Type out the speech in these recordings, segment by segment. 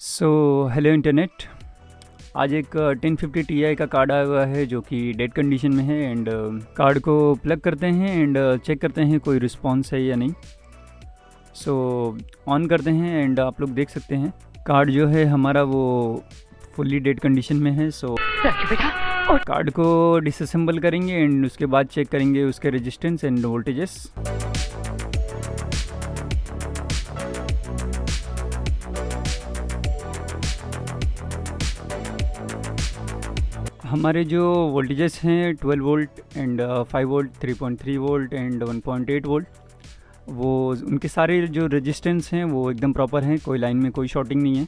So hello internet. आज एक 1050 Ti का कार्ड आया हुआ है जो कि डेड कंडीशन में है एंड कार्ड को प्लग करते हैं एंड चेक करते हैं कोई रिस्पांस है या नहीं। सो ऑन करते हैं एंड आप लोग देख सकते हैं कार्ड जो है हमारा वो फुल्ली डेड कंडीशन में है। सो कार्ड को डिसअसेंबल करेंगे एंड उसके बाद चेक करेंगे उसके रेजिस्टेंस एंड वोल्टेजेस। हमारे जो वोल्टेजेस हैं 12 volt and 5 volt 3.3 volt and 1.8 volt, वो उनके सारे जो रेजिस्टेंस हैं वो एकदम प्रॉपर हैं, कोई लाइन में कोई शॉर्टिंग नहीं है।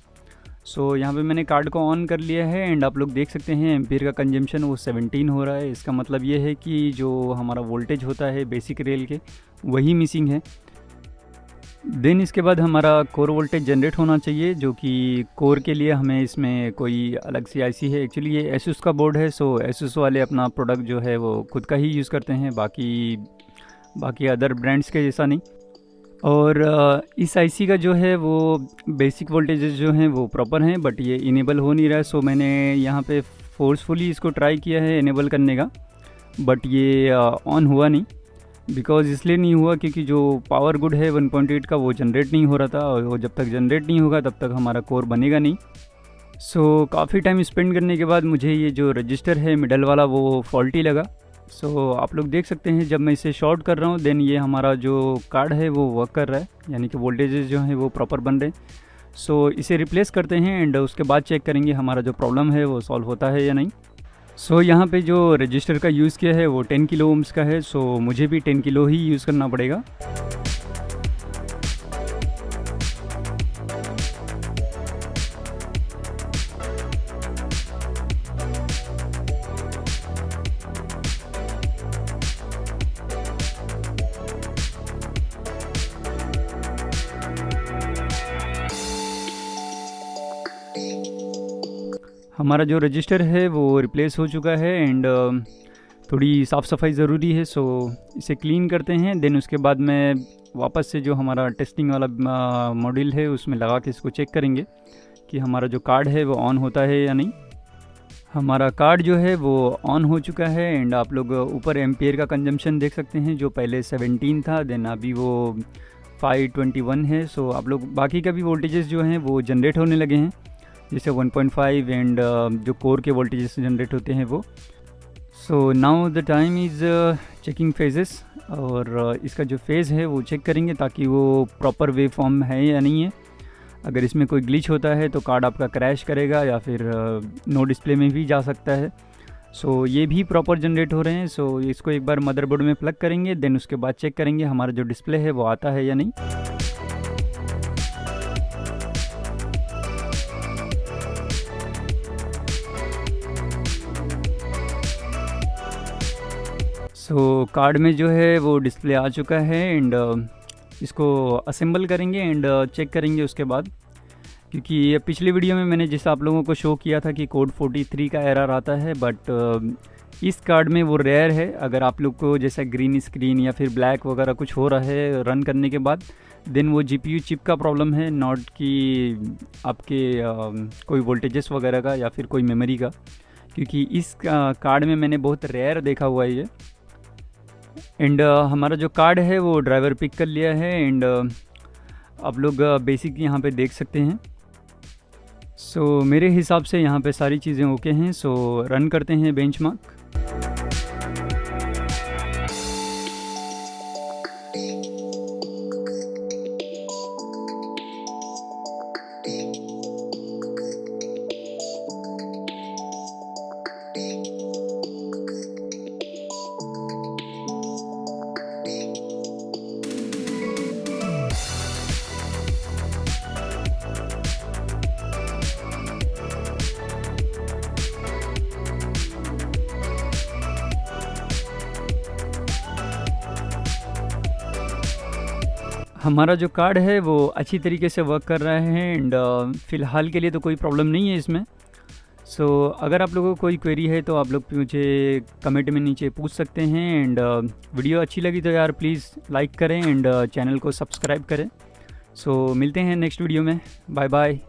सो यहाँ पे मैंने कार्ड को ऑन कर लिया है एंड आप लोग देख सकते हैं एम्पीयर का कंजम्पशन वो 17 हो रहा है। इसका मतलब ये है कि जो हमारा वोल्टेज होता है बेसिक रेल के वही मिसिंग है। देन इसके बाद हमारा कोर वोल्टेज जनरेट होना चाहिए, जो कि कोर के लिए हमें इसमें कोई अलग सी आईसी है। एक्चुअली ये एसुस का बोर्ड है, सो एसुस वाले अपना प्रोडक्ट जो है वो खुद का ही यूज़ करते हैं, बाकी अदर ब्रांड्स के जैसा नहीं। और इस आईसी का जो है वो बेसिक वोल्टेजेस जो हैं वो प्रॉपर हैं, बट ये इनेबल हो नहीं रहा है। सो मैंने यहाँ पे फोर्सफुली इसको ट्राई किया है इनेबल करने का, बट ये ऑन हुआ नहीं। बिकॉज़ इसलिए नहीं हुआ क्योंकि जो पावर गुड है 1.8 का वो जनरेट नहीं हो रहा था, और वो जब तक जनरेट नहीं होगा तब तक हमारा कोर बनेगा नहीं। सो काफ़ी टाइम स्पेंड करने के बाद मुझे ये जो रजिस्टर है मिडल वाला वो फॉल्टी लगा। सो आप लोग देख सकते हैं जब मैं इसे शॉर्ट कर रहा हूँ देन ये हमारा जो कार्ड है वो वर्क कर रहा है, यानी कि वोल्टेजेस जो हैं वो प्रॉपर बन रहे हैं। सो इसे रिप्लेस करते हैं एंड उसके बाद चेक करेंगे हमारा जो प्रॉब्लम है वो सॉल्व होता है या नहीं। सो यहाँ पे जो रजिस्टर का यूज़ किया है वो 10 किलो ओम्स का है, सो मुझे भी 10 किलो ही यूज़ करना पड़ेगा। हमारा जो रजिस्टर है वो रिप्लेस हो चुका है एंड थोड़ी साफ़ सफाई ज़रूरी है। सो इसे क्लीन करते हैं, देन उसके बाद मैं वापस से जो हमारा टेस्टिंग वाला मॉड्यूल है उसमें लगा के इसको चेक करेंगे कि हमारा जो कार्ड है वो ऑन होता है या नहीं। हमारा कार्ड जो है वो ऑन हो चुका है एंड आप लोग ऊपर एम्पियर का कंजम्पशन देख सकते हैं, जो पहले 17 था देन अभी वो 521 है। सो आप लोग बाकी का भी वोल्टेजेस जो हैं वो जनरेट होने लगे हैं, जैसे 1.5 एंड जो कोर के वोल्टेजेस जनरेट होते हैं वो। So now the time is checking phases, और इसका जो फेज़ है वो चेक करेंगे ताकि वो प्रॉपर वेव फॉर्म है या नहीं है। अगर इसमें कोई ग्लिच होता है तो कार्ड आपका क्रैश करेगा या फिर नो डिस्प्ले में भी जा सकता है। सो ये भी प्रॉपर जनरेट हो रहे हैं। सो इसको एक बार मदरबोर्ड में प्लग करेंगे, देन उसके बाद चेक करेंगे हमारा जो डिस्प्ले है वो आता है या नहीं। सो कार्ड में जो है वो डिस्प्ले आ चुका है एंड इसको असेंबल करेंगे एंड चेक करेंगे उसके बाद, क्योंकि ये पिछली वीडियो में मैंने जैसा आप लोगों को शो किया था कि कोड 43 का एरर आता है, बट इस कार्ड में वो रेयर है। अगर आप लोग को जैसा ग्रीन स्क्रीन या फिर ब्लैक वगैरह कुछ हो रहा है रन करने के बाद, देन वो जीपीयू चिप का प्रॉब्लम है, नॉट कि आपके कोई वोल्टेजेस वगैरह का या फिर कोई मेमोरी का, क्योंकि इस कार्ड में मैंने बहुत रेयर देखा हुआ है ये। एंड हमारा जो कार्ड है वो ड्राइवर पिक कर लिया है एंड आप लोग बेसिक यहाँ पे देख सकते हैं। सो मेरे हिसाब से यहाँ पे सारी चीज़ें ओके हैं। सो रन करते हैं बेंचमार्क। हमारा जो कार्ड है वो अच्छी तरीके से वर्क कर रहा है एंड फ़िलहाल के लिए तो कोई प्रॉब्लम नहीं है इसमें। सो अगर आप लोगों को कोई क्वेरी है तो आप लोग मुझे कमेंट में नीचे पूछ सकते हैं एंड वीडियो अच्छी लगी तो यार प्लीज़ लाइक करें एंड चैनल को सब्सक्राइब करें। सो मिलते हैं नेक्स्ट वीडियो में। Bye bye.